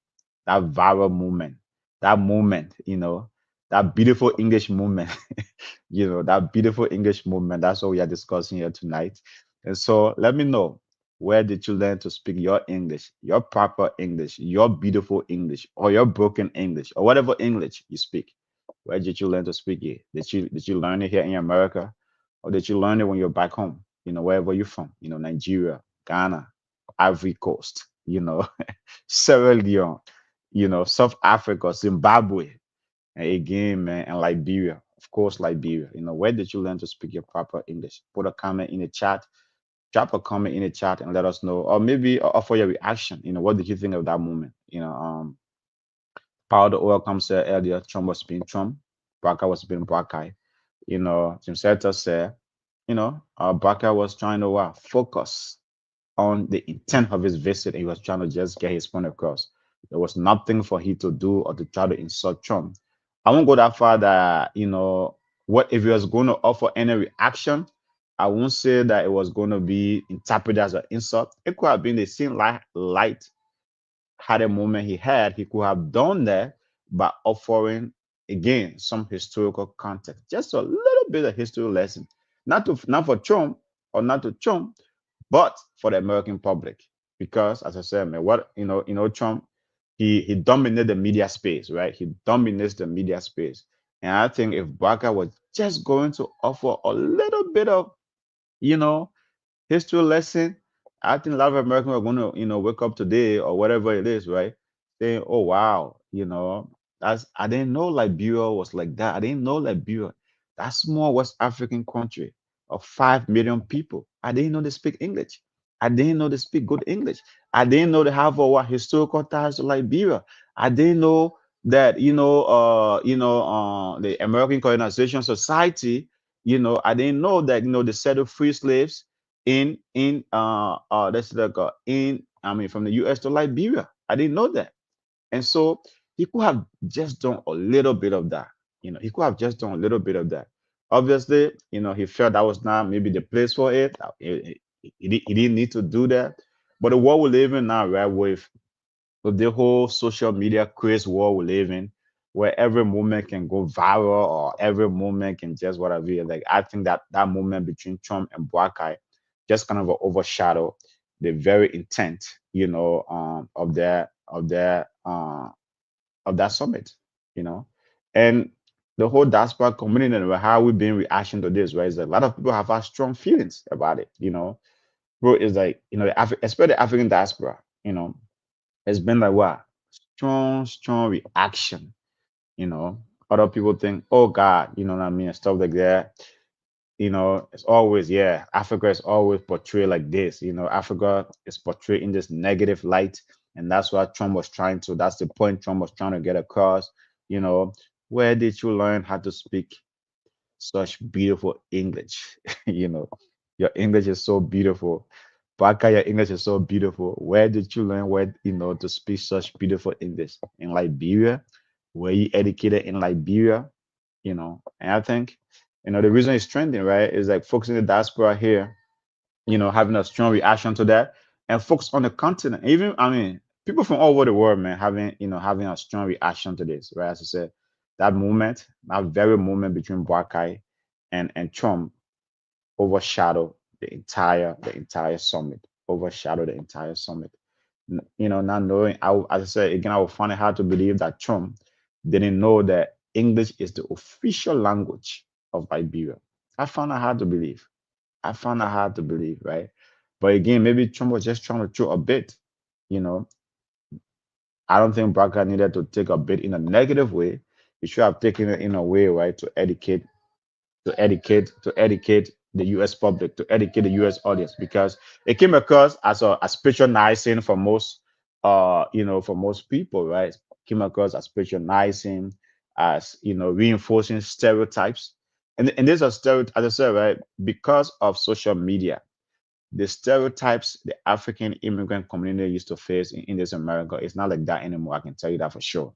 That viral movement, that moment, that beautiful English movement, that beautiful English movement. That's what we are discussing here tonight. And so let me know, where did you learn to speak your English, your proper English, your beautiful English, or your broken English, or whatever English you speak? Where did you learn to speak it? Did you learn it here in America, or did you learn it when you're back home? Wherever you're from. Nigeria, Ghana, Ivory Coast. Sierra Leone. South Africa, Zimbabwe, and again, man, and Liberia. Of course, Liberia. Where did you learn to speak your proper English? Put a comment in the chat. Drop a comment in the chat and let us know, or maybe offer your reaction. What did you think of that moment? Power the oil comes earlier. Trump was being Trump. Barker was being Barker. Jim Setter said, Barker was trying to focus on the intent of his visit. He was trying to just get his point across. There was nothing for him to do or to try to insult Trump. I won't go that far that, what if he was going to offer any reaction, I won't say that it was going to be interpreted as an insult. It could have been the same light had a moment he could have done that, by offering again some historical context, just a little bit of history lesson, not for Trump or not to Trump, but for the American public. Because as I said, man, what Trump, he dominated the media space, right? He dominates the media space. And I think if Baka was just going to offer a little bit of, you know, history lesson, I think a lot of Americans are going to, wake up today or whatever it is, right? Saying, "Oh wow, that's I didn't know Liberia was like that. I didn't know Liberia, that small West African country of 5 million people. I didn't know they speak English. I didn't know they speak good English. I didn't know they have our historical ties to Liberia. I didn't know that the American Colonization Society. I didn't know that they settled free slaves that's like in I mean from the US to Liberia. I didn't know that. And so he could have just done a little bit of that. He could have just done a little bit of that. Obviously, he felt that was not maybe the place for it. He didn't need to do that. But the world we live in now, right, with the whole social media craze world we live in, where every moment can go viral or every moment can just whatever. Like I think that moment between Trump and Buakai just kind of overshadow the very intent, of that summit, you know, and the whole diaspora community and how we've been reaction to this, right? Is that a lot of people have had strong feelings about it, bro. Is like especially the African diaspora, it's been like what strong reaction. You know, other people think, oh God, you know what I mean, and stuff like that. It's always, yeah, Africa is always portrayed like this. Africa is portrayed in this negative light, and that's what Trump was trying to. That's the point Trump was trying to get across. You know, where did you learn how to speak such beautiful English? you know, your English is so beautiful. Baka, your English is so beautiful. Where did you learn to speak such beautiful English? In Liberia? Were you educated in Liberia? And I think, the reason it's trending, right, is like folks in the diaspora here, having a strong reaction to that, and folks on the continent, even, I mean, people from all over the world, man, having a strong reaction to this, right? As I said, that very moment between Buakai and Trump overshadow the entire summit, overshadow the entire summit. Not knowing, as I said again, I would find it hard to believe that Trump didn't know that English is the official language of Liberia. I found it hard to believe. I found it hard to believe, right? But again, maybe Trump was just trying to throw a bit. You know, I don't think Braga needed to take a bit in a negative way. He should have taken it in a way, right, to educate the US public, to educate the US audience, because it came across as patronizing for most for most people, right? Came across as patronizing, as reinforcing stereotypes. And these are stereotypes, as I said, right, because of social media. The stereotypes the African immigrant community used to face in this America is not like that anymore. I can tell you that for sure.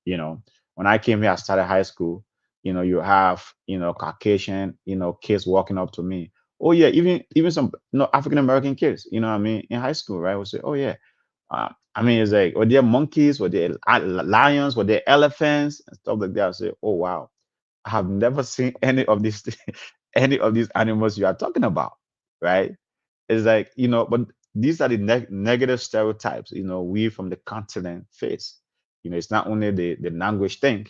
you know when I came here, I started high school. You have Caucasian kids walking up to me. Oh yeah, even some African American kids, what I mean, in high school, right, would say, oh yeah, I mean, it's like, were there monkeys, were there lions, were there elephants and stuff like that? I say, oh wow, I have never seen any of these any of these animals you are talking about, right? It's like, but these are the negative stereotypes, we from the continent face. It's not only the language thing,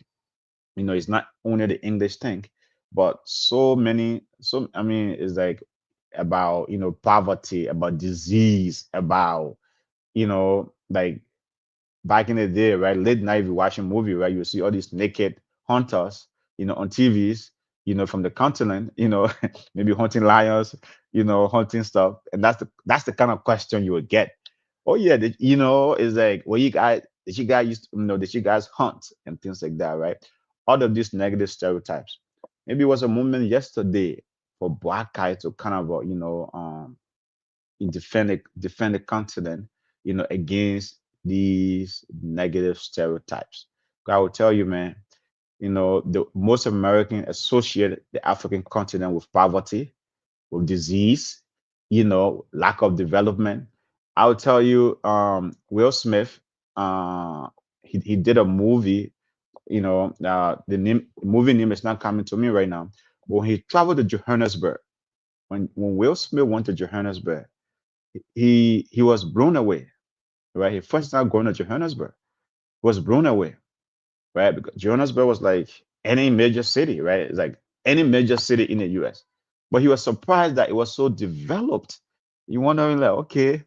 it's not only the English thing, but I mean, it's like about, poverty, about disease, about, like back in the day, right? Late night, if you watch a movie, right, you see all these naked hunters, on TVs, from the continent, maybe hunting lions, hunting stuff, and that's the kind of question you would get. Oh yeah, it's like, well, did you guys did you guys hunt and things like that, right? All of these negative stereotypes. Maybe it was a moment yesterday for black guys to kind of, defend the continent, against these negative stereotypes. I will tell you, man, the most American associate the African continent with poverty, with disease, lack of development. I'll tell you, Will Smith, he did a movie the name movie name is not coming to me right now. But when he traveled to Johannesburg, when Will Smith went to Johannesburg, he was blown away, right? He first time going to Johannesburg, was blown away, right? Because Johannesburg was like any major city, right? It's like any major city in the US. But he was surprised that it was so developed. You wondering like, okay,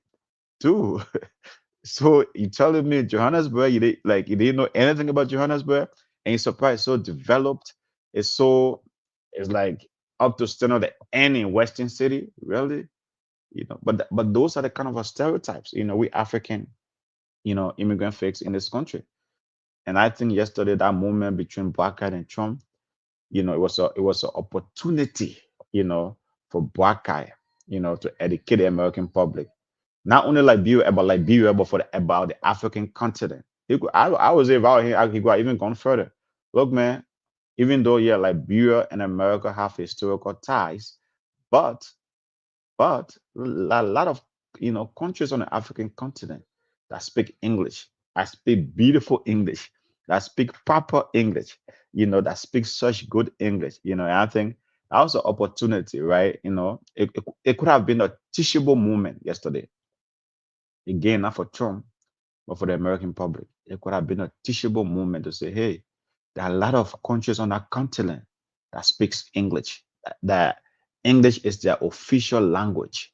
dude, so you telling me Johannesburg, you didn't know anything about Johannesburg, and you're surprised so developed. It's so it's like up to standard of any Western city, really, but those are the kind of stereotypes, we African, immigrant folks in this country. And I think yesterday that moment between Black and Trump, it was an opportunity, you know, for Black to educate the American public, not only Liberia, but about the African continent. I was about here. He could have even gone further. Look, man, even though yeah, Liberia and America have historical ties, but a lot of countries on the African continent that speak English, that speak beautiful English, that speak proper English, that speak such good English, and I think that was an opportunity, right? It could have been a teachable moment yesterday. Again, not for Trump, but for the American public. It could have been a teachable moment to say, hey, there are a lot of countries on that continent that speaks English, that English is their official language,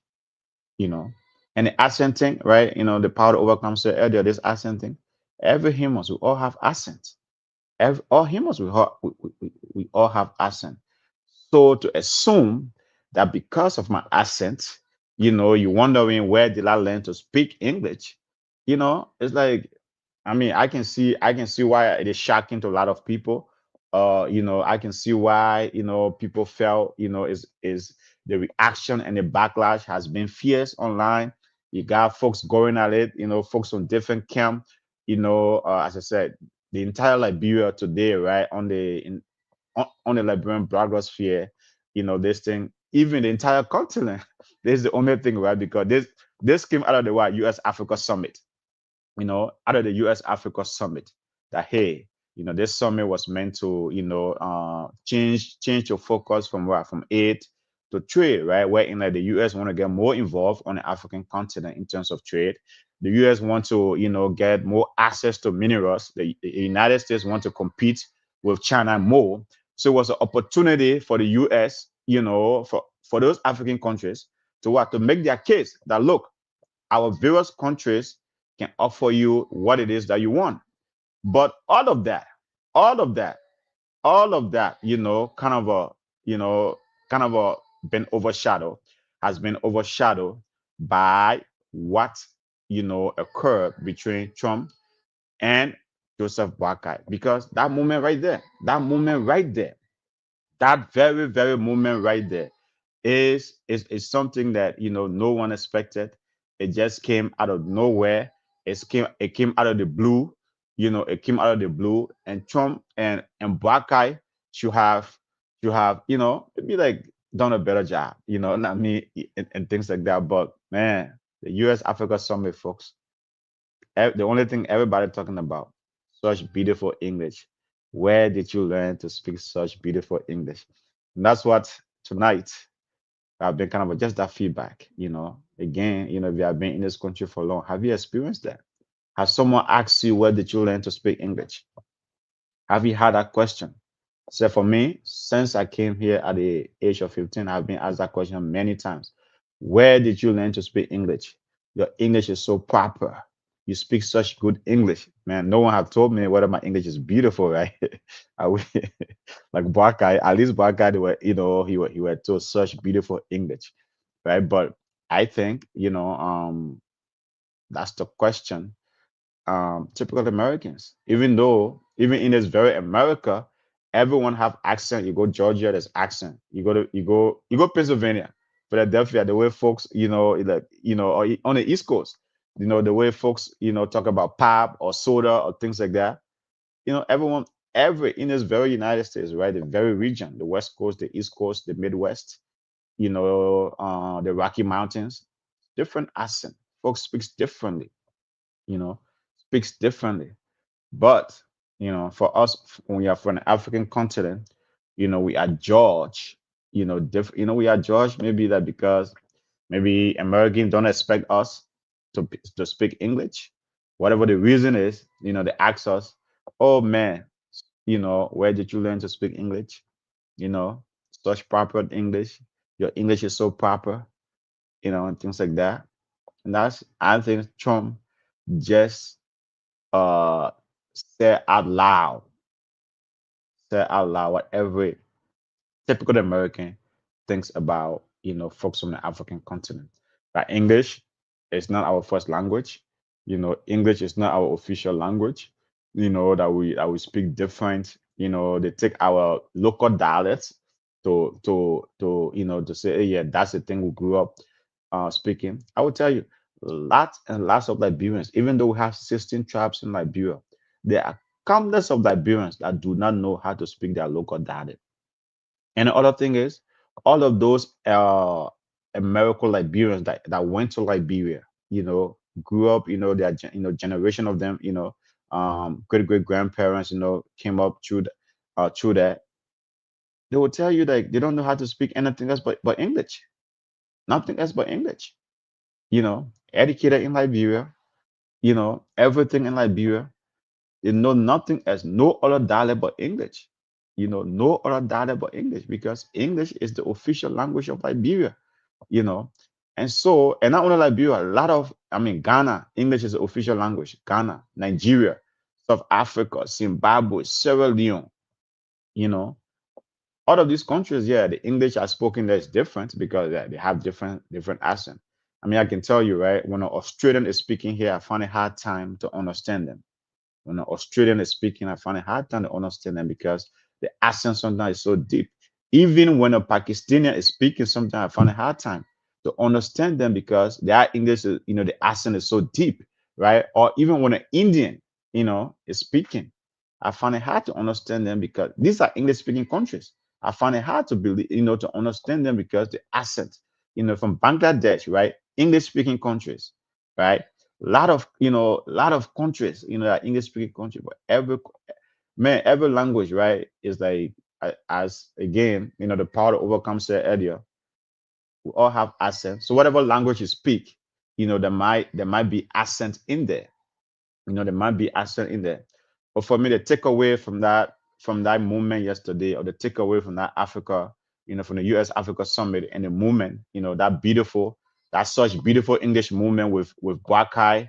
you know. And the accent thing, right? The power to overcome said earlier, this accent thing. Every humans, we all have accents. All humans, we all have accent. So to assume that because of my accent, you wondering where did I learn to speak English, it's like, I mean, I can see why it is shocking to a lot of people. I can see why, people felt, is the reaction and the backlash has been fierce online. You got folks going at it, folks on different camp, as I said, the entire Liberia today, right, on the Liberian blogosphere, this thing, even the entire continent. This is the only thing, right? Because this came out of the what US Africa Summit, out of the US Africa Summit, that hey, this summit was meant to, change your focus from what from aid to trade, right? Where in like the US want to get more involved on the African continent in terms of trade. The US want to, get more access to minerals. The United States want to compete with China more. So it was an opportunity for the US, for those African countries to make their case that look, our various countries can offer you what it is that you want. But all of that, all of that, you know, kind of a been overshadowed, has been overshadowed by what occurred between Trump and Joseph Boakai. Because that very, very moment right there is something that no one expected. It just came out of nowhere. It came out of the blue. It came out of the blue. And Trump and Black should have maybe like done a better job. Not me and things like that. But man, the U.S. Africa Summit, folks. The only thing everybody talking about, such beautiful English. Where did you learn to speak such beautiful English? And that's what tonight I've been kind of just that feedback. Again, if you have been in this country for long, have you experienced that? Has someone asked you where did you learn to speak English? Have you had that question? So for me, since I came here at the age of 15, I've been asked that question many times. Where did you learn to speak English? Your English is so proper. You speak such good English. Man, no one have told me whether my English is beautiful, right? I would- like black guy, at least black guy, they were, he were told such beautiful English, right? But I think, that's the question. Typical Americans. Even in this very America, everyone have accent. You go Georgia, there's accent. You go Pennsylvania, Philadelphia, the way folks, or on the East Coast, the way folks, talk about pop or soda or things like that. Everyone, every in this very United States, right? The very region, the West Coast, the East Coast, the Midwest, the Rocky Mountains, different accent. Folks speaks differently, you know, speaks differently. But For us, when we are from the African continent, we are judged, we are judged maybe that because maybe Americans don't expect us to speak English. Whatever the reason is, they ask us, oh man, where did you learn to speak English? You know, such proper English. Your English is so proper, and things like that. And that's, I think, Trump just uh say out loud, say out loud what every typical American thinks about, folks from the African continent. That English is not our first language. English is not our official language. That we speak different. They take our local dialects to say, hey, yeah, that's the thing we grew up speaking. I will tell you, lots and lots of Liberians, even though we have 16 tribes in Liberia, there are countless of Liberians that do not know how to speak their local dialect. And the other thing is, all of those American Liberians that went to Liberia, grew up, their generation of them, great great grandparents, came up through that. They will tell you that they don't know how to speak anything else but English, nothing else but English. Educated in Liberia, everything in Liberia. They know nothing else, no other dialect but English. No other dialect but English because English is the official language of Liberia, you know. And not only Liberia, a lot of, I mean, Ghana, English is the official language. Ghana, Nigeria, South Africa, Zimbabwe, Sierra Leone, you know. All of these countries, yeah, the English are spoken there is different because they have different accent. I mean, I can tell you, right, when an Australian is speaking here, I find a hard time to understand them. When an Australian is speaking, I find it hard time to understand them because the accent sometimes is so deep. Even when a Pakistani is speaking, sometimes I find it hard time to understand them because their English is, the accent is so deep, right? Or even when an Indian, is speaking, I find it hard to understand them because these are English speaking countries. I find it hard to believe, to understand them because the accent, from Bangladesh, right? English speaking countries, right? Lot of countries, are English speaking country, but every language, right, is like as again, the power to overcome said earlier, we all have accent. So whatever language you speak, there might be accent in there. There might be accent in there. But for me, the takeaway from that movement yesterday, or the takeaway from that Africa, from the US Africa Summit and the movement, that such beautiful English movement with Buckeye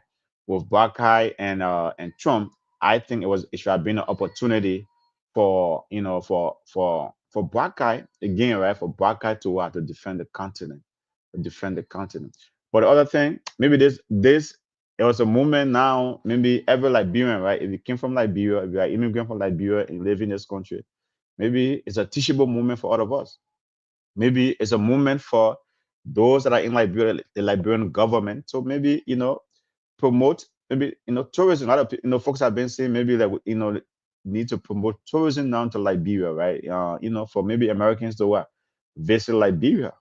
and Trump, I think it should have been an opportunity for Buckeye again, right? For Buckeye to defend the continent, to defend the continent. But the other thing, maybe this it was a moment now, maybe every Liberian, right? If you came from Liberia, if you are immigrant from Liberia and live in this country, maybe it's a teachable moment for all of us. Maybe it's a moment for those that are in Liberia, the Liberian government. So maybe, promote maybe, tourism. A lot of folks have been saying maybe that need to promote tourism down to Liberia, right? For maybe Americans to what visit Liberia,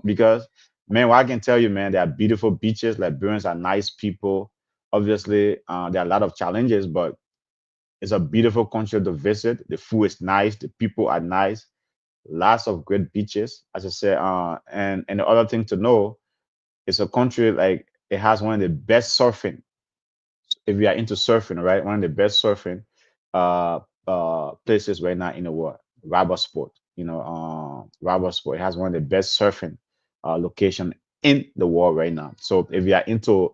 because man, what I can tell you, man, there are beautiful beaches. Liberians are nice people. Obviously, there are a lot of challenges, but it's a beautiful country to visit. The food is nice, the people are nice, lots of great beaches, as I said. And the other thing to know, it's a country like it has one of the best surfing. If you are into surfing, right? One of the best surfing places right now in the world. Rubber sport, rubber sport. It has one of the best surfing location in the world right now. So if you are into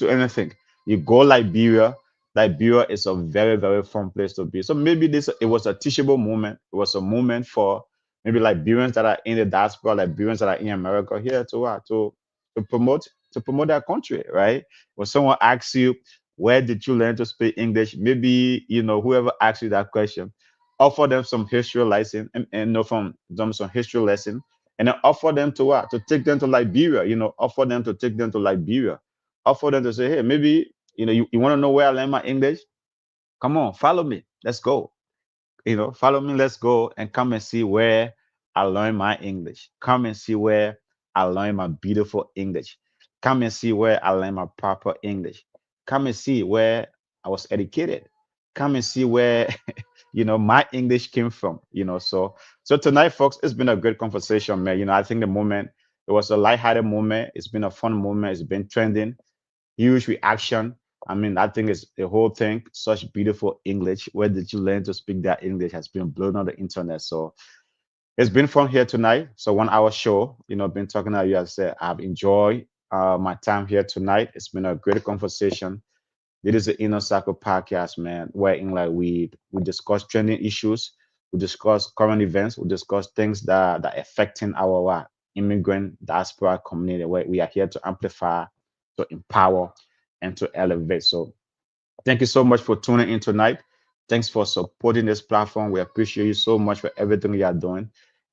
anything, you go Liberia. Liberia is a very very fun place to be. So maybe this it was a teachable moment. It was a moment for maybe Liberians that are in the diaspora, Liberians that are in America here to promote to promote their country, right? When someone asks you, where did you learn to speak English? Maybe, whoever asks you that question, offer them some history lesson and know from them some history lesson, and then offer them to what? To take them to Liberia, offer them to take them to Liberia. Offer them to say, hey, maybe, you want to know where I learned my English? Come on, follow me. Let's go. Follow me, let's go and come and see where I learned my English. Come and see where I learned my beautiful English. Come and see where I learned my proper English. Come and see where I was educated. come and see where my English came from. So tonight, folks, it's been a great conversation, man. I think the moment, it was a lighthearted moment. It's been a fun moment. It's been trending, huge reaction. I mean, I think it's the whole thing, such beautiful English. Where did you learn to speak that English? Has been blown on the internet. So it's been fun here tonight. So 1 hour show, been talking to you. As I said, I've enjoyed my time here tonight. It's been a great conversation. This is the Inner Circle podcast, man, where in like we discuss trending issues, we discuss current events, we discuss things that affecting our immigrant diaspora community. Where we are here to amplify, to empower, and to elevate. So thank you so much for tuning in tonight. Thanks for supporting this platform. We appreciate you so much for everything you are doing.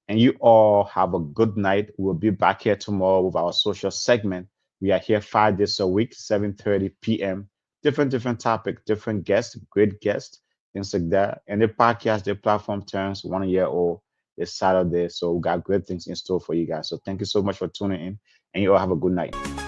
And you all have a good night. We'll be back here tomorrow with our social segment. We are here 5 days a week, 7:30 p.m. Different topic, different guests, great guests, things like that. And the podcast, the platform turns 1 year old this Saturday. So we got great things in store for you guys. So thank you so much for tuning in. And you all have a good night.